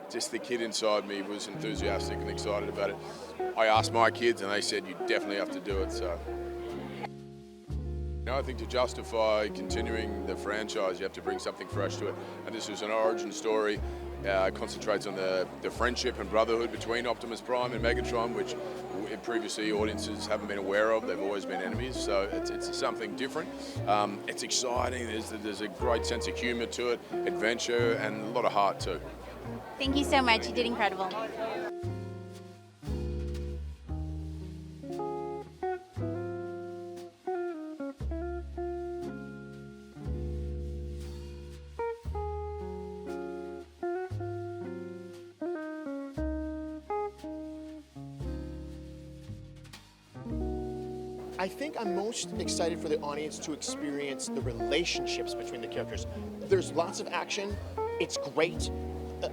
just the kid inside me was enthusiastic and excited about it. I asked my kids and they said, you definitely have to do it. So, I think to justify continuing the franchise, you have to bring something fresh to it. And this is an origin story. Concentrates on the friendship and brotherhood between Optimus Prime and Megatron, which previously audiences haven't been aware of. They've always been enemies, so it's something different. It's exciting. There's a great sense of humor to it, adventure, and a lot of heart too. Thank you so much. You did incredible. I think I'm most excited for the audience to experience the relationships between the characters. There's lots of action. It's great.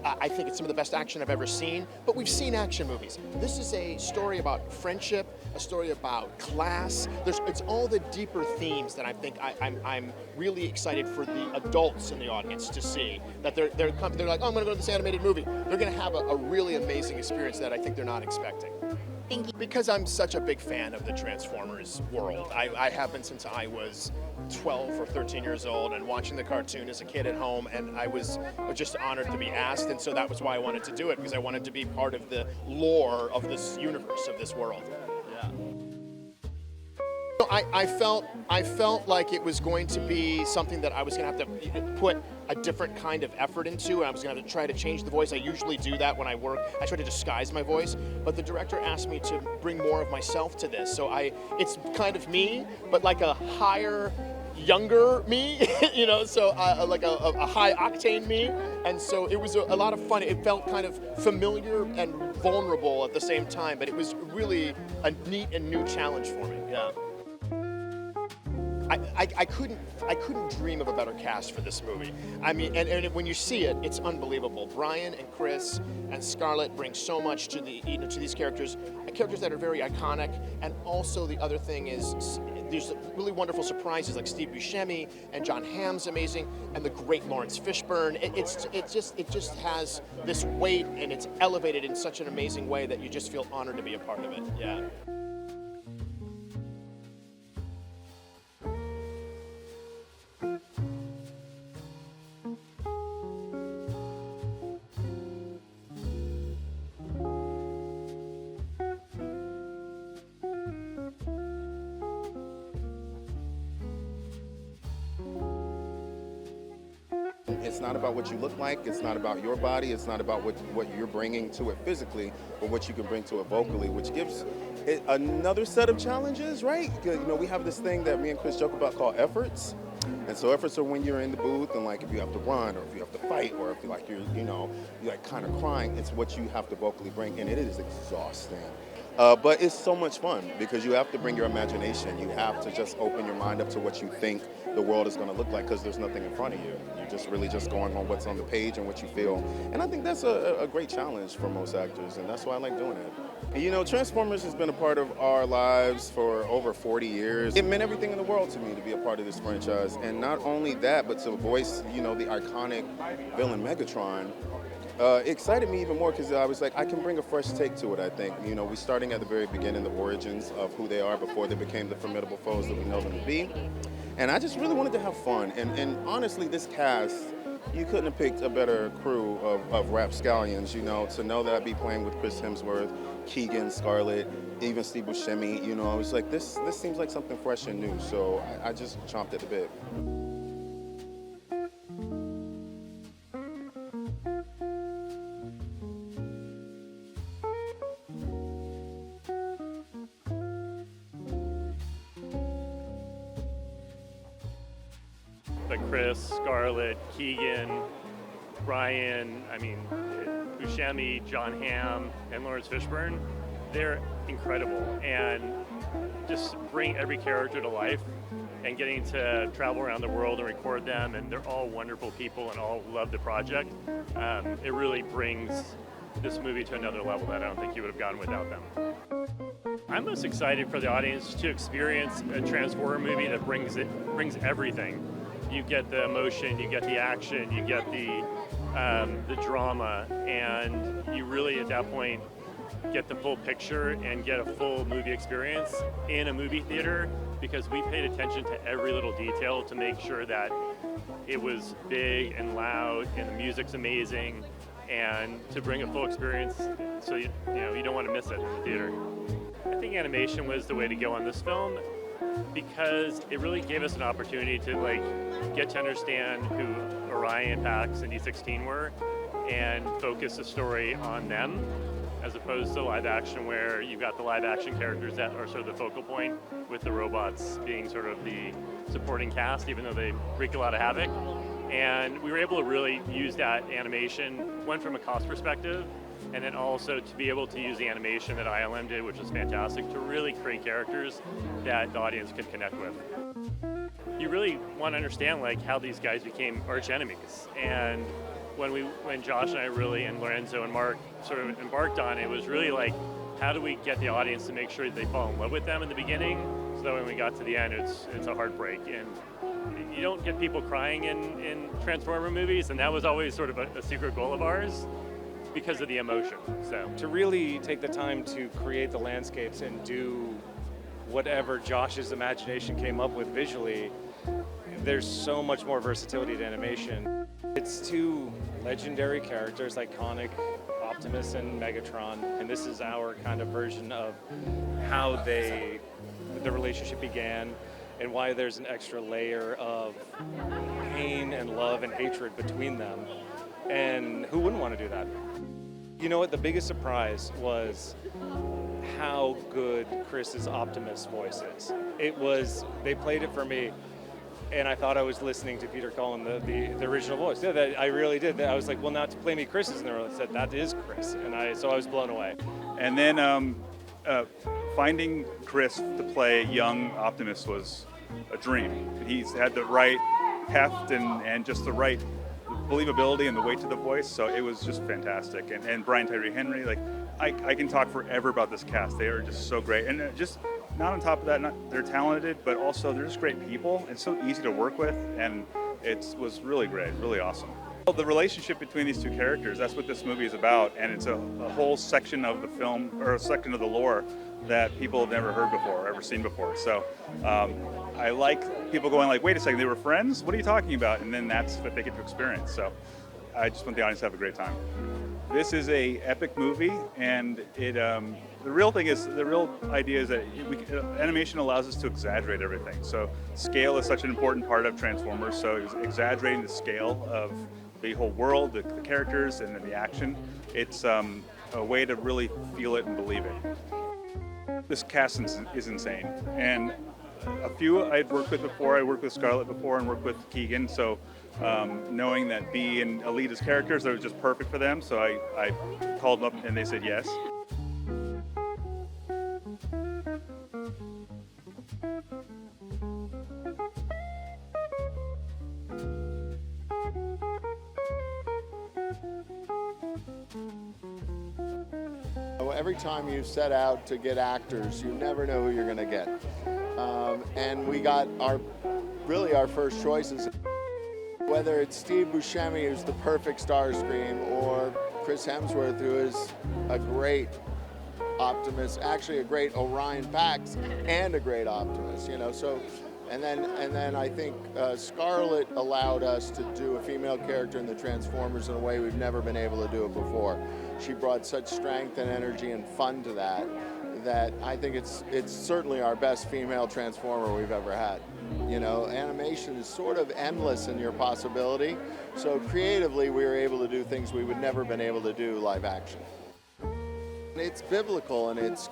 I think it's some of the best action I've ever seen, but we've seen action movies. This is a story about friendship, a story about class. It's all the deeper themes that I think I'm really excited for the adults in the audience to see. That they're like, oh, I'm gonna go to this animated movie. They're gonna have a really amazing experience that I think they're not expecting. Thank you. Because I'm such a big fan of the Transformers world. I have been since I was 12 or 13 years old and watching the cartoon as a kid at home, and I was just honored to be asked, and so that was why I wanted to do it, because I wanted to be part of the lore of this universe, of this world. Yeah. I felt like it was going to be something that I was going to have to put a different kind of effort into, and I was going to have to try to change the voice. I usually do that when I work. I try to disguise my voice, but the director asked me to bring more of myself to this. So it's kind of me, but like a higher, younger me, so like a high octane me. And so it was a lot of fun. It felt kind of familiar and vulnerable at the same time, but it was really a neat and new challenge for me. Yeah. I couldn't dream of a better cast for this movie. I mean, and when you see it, it's unbelievable. Brian and Chris and Scarlett bring so much to to these characters that are very iconic. And also the other thing is there's really wonderful surprises like Steve Buscemi and John Hamm's amazing, and the great Lawrence Fishburne. It just has this weight, and it's elevated in such an amazing way that you just feel honored to be a part of it. Yeah. It's not about what you look like, it's not about your body, it's not about what you're bringing to it physically, but what you can bring to it vocally, which gives it another set of challenges, right? We have this thing that me and Chris joke about called efforts. And so efforts are when you're in the booth and like if you have to run or if you have to fight or if you're like kind of crying, it's what you have to vocally bring, and it is exhausting. But it's so much fun because you have to bring your imagination. You have to just open your mind up to what you think the world is going to look like, because there's nothing in front of you. You're just really just going on what's on the page and what you feel. And I think that's a great challenge for most actors, and that's why I like doing it. Transformers has been a part of our lives for over 40 years. It meant everything in the world to me to be a part of this franchise. And not only that, but to voice, the iconic villain Megatron, excited me even more because I was like, I can bring a fresh take to it, I think. We're starting at the very beginning, the origins of who they are before they became the formidable foes that we know them to be. And I just really wanted to have fun. And honestly, this cast, you couldn't have picked a better crew of rapscallions, to know that I'd be playing with Chris Hemsworth, Keegan, Scarlett, even Steve Buscemi. I was like, this seems like something fresh and new. So I just chomped at the bit. But Chris, Scarlett, Keegan, Brian, Buscemi, John Hamm, and Lawrence Fishburne, they're incredible. And just bring every character to life and getting to travel around the world and record them, and they're all wonderful people and all love the project. It really brings this movie to another level that I don't think you would have gotten without them. I'm most excited for the audience to experience a Transformer movie that brings everything. You get the emotion, you get the action, you get the the drama, and you really at that point get the full picture and get a full movie experience in a movie theater, because we paid attention to every little detail to make sure that it was big and loud and the music's amazing, and to bring a full experience so you don't want to miss it in the theater. I think animation was the way to go on this film, because it really gave us an opportunity to get to understand who Orion, Pax, and D16 were, and focus the story on them, as opposed to live action, where you've got the live action characters that are sort of the focal point, with the robots being sort of the supporting cast, even though they wreak a lot of havoc. And we were able to really use that animation, one from a cost perspective, and then also to be able to use the animation that ILM did, which was fantastic, to really create characters that the audience could connect with. You really want to understand how these guys became arch enemies. And when Josh and I really, and Lorenzo and Mark sort of embarked on it, it was really how do we get the audience to make sure that they fall in love with them in the beginning, so that when we got to the end, it's a heartbreak. And you don't get people crying in Transformer movies, and that was always sort of a secret goal of ours, because of the emotion. So to really take the time to create the landscapes and do whatever Josh's imagination came up with visually, there's so much more versatility to animation. It's two legendary characters, iconic, Optimus and Megatron, and this is our kind of version of how the relationship began, and why there's an extra layer of pain and love and hatred between them. And who wouldn't want to do that? You know what, the biggest surprise was how good Chris's Optimus voice is. They played it for me, and I thought I was listening to Peter Cullen, the original voice. Yeah, I really did. I was like, well, now to play me Chris's, and they said, that is Chris. And so I was blown away. And then finding Chris to play young Optimus was a dream. He's had the right heft and just the right believability and the weight to the voice, so it was just fantastic. And Brian Tyree Henry, I can talk forever about this cast. They are just so great, and just not on top of that, they're talented, but also they're just great people and so easy to work with, and it was really great, really awesome. The relationship between these two characters, that's what this movie is about, and it's a whole section of the film, or a section of the lore that people have never heard before or ever seen before. So I like people going wait a second, they were friends? What are you talking about? And then that's what they get to experience. So I just want the audience to have a great time. This is a epic movie, and the real idea is that animation allows us to exaggerate everything. So scale is such an important part of Transformers, so exaggerating the scale of the whole world, the characters, and then the action. It's a way to really feel it and believe it. This cast is insane, and a few I'd worked with before. I worked with Scarlett before and worked with Keegan, so knowing that B and Elite as characters, that was just perfect for them, so I called them up and they said yes. Every time you set out to get actors, you never know who you're going to get. And we got our first choices. Whether it's Steve Buscemi, who's the perfect Starscream, or Chris Hemsworth, who is a great Optimus, actually a great Orion Pax, and a great Optimus. So. And then I think Scarlett allowed us to do a female character in the Transformers in a way we've never been able to do it before. She brought such strength and energy and fun to that I think it's certainly our best female Transformer we've ever had. Animation is sort of endless in your possibility, so creatively we were able to do things we would never been able to do live action. It's biblical, and it's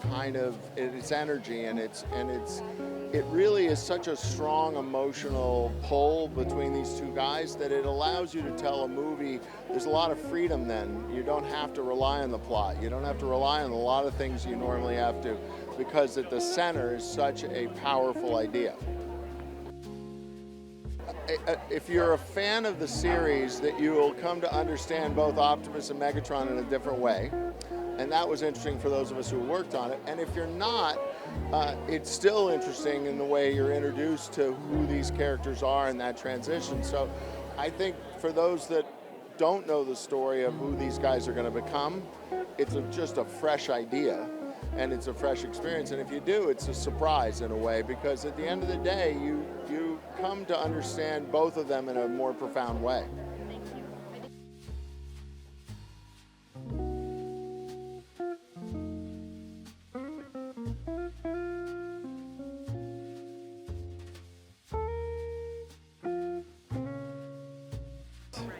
it's energy, and it really is such a strong emotional pull between these two guys that it allows you to tell a movie. There's a lot of freedom then. You don't have to rely on the plot. You don't have to rely on a lot of things you normally have to, because at the center is such a powerful idea. If you're a fan of the series, that you will come to understand both Optimus and Megatron in a different way. And that was interesting for those of us who worked on it. And if you're not, it's still interesting in the way you're introduced to who these characters are in that transition. So I think for those that don't know the story of who these guys are going to become, it's just a fresh idea and it's a fresh experience. And if you do, it's a surprise in a way, because at the end of the day, you come to understand both of them in a more profound way.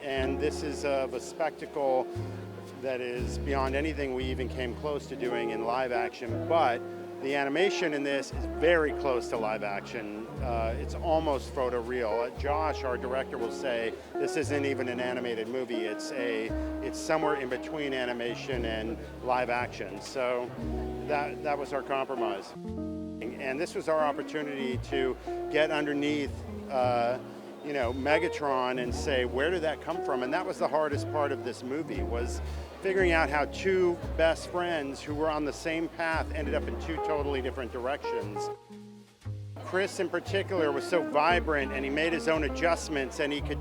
And this is of a spectacle that is beyond anything we even came close to doing in live action, but the animation in this is very close to live action. It's almost photoreal. Josh, our director, will say this isn't even an animated movie. It's somewhere in between animation and live action. So that was our compromise. And this was our opportunity to get underneath Megatron and say, where did that come from? And that was the hardest part of this movie, was figuring out how two best friends who were on the same path ended up in two totally different directions. Chris in particular was so vibrant, and he made his own adjustments, and he could,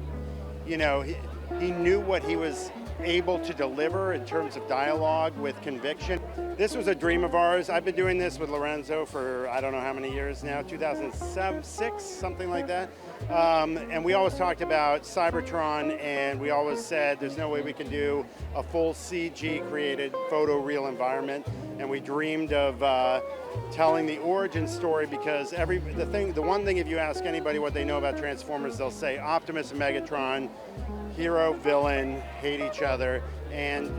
he knew what he was able to deliver in terms of dialogue with conviction. This was a dream of ours. I've been doing this with Lorenzo for I don't know how many years now, 2007, 6, something like that. And we always talked about Cybertron, and we always said there's no way we can do a full CG created photoreal environment. And we dreamed of telling the origin story, because the one thing, if you ask anybody what they know about Transformers, they'll say Optimus and Megatron, hero, villain, hate each other, and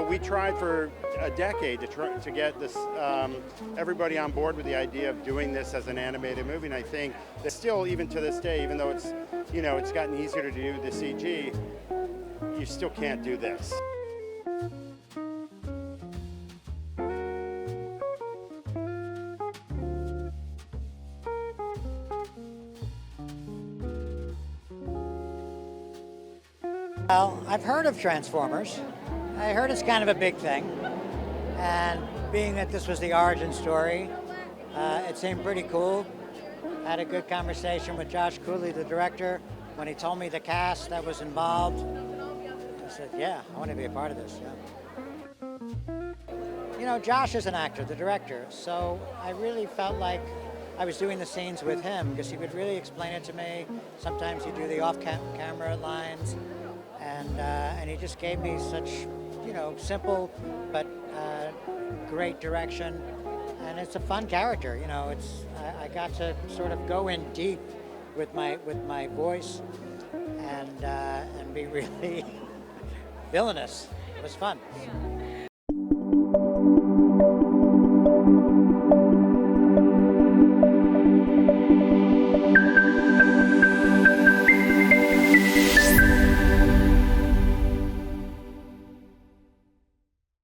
we tried for a decade to get this everybody on board with the idea of doing this as an animated movie. And I think that still, even to this day, even though it's gotten easier to do the CG, you still can't do this. Well, I've heard of Transformers. I heard it's kind of a big thing. And being that this was the origin story, it seemed pretty cool. Had a good conversation with Josh Cooley, the director. When he told me the cast that was involved, I said, yeah, I want to be a part of this. Yeah. Josh is an actor, the director, so I really felt like I was doing the scenes with him, because he would really explain it to me. Sometimes he'd do the off-camera lines. And he just gave me such, simple but great direction, and it's a fun character. I got to sort of go in deep with my voice and be really villainous. It was fun.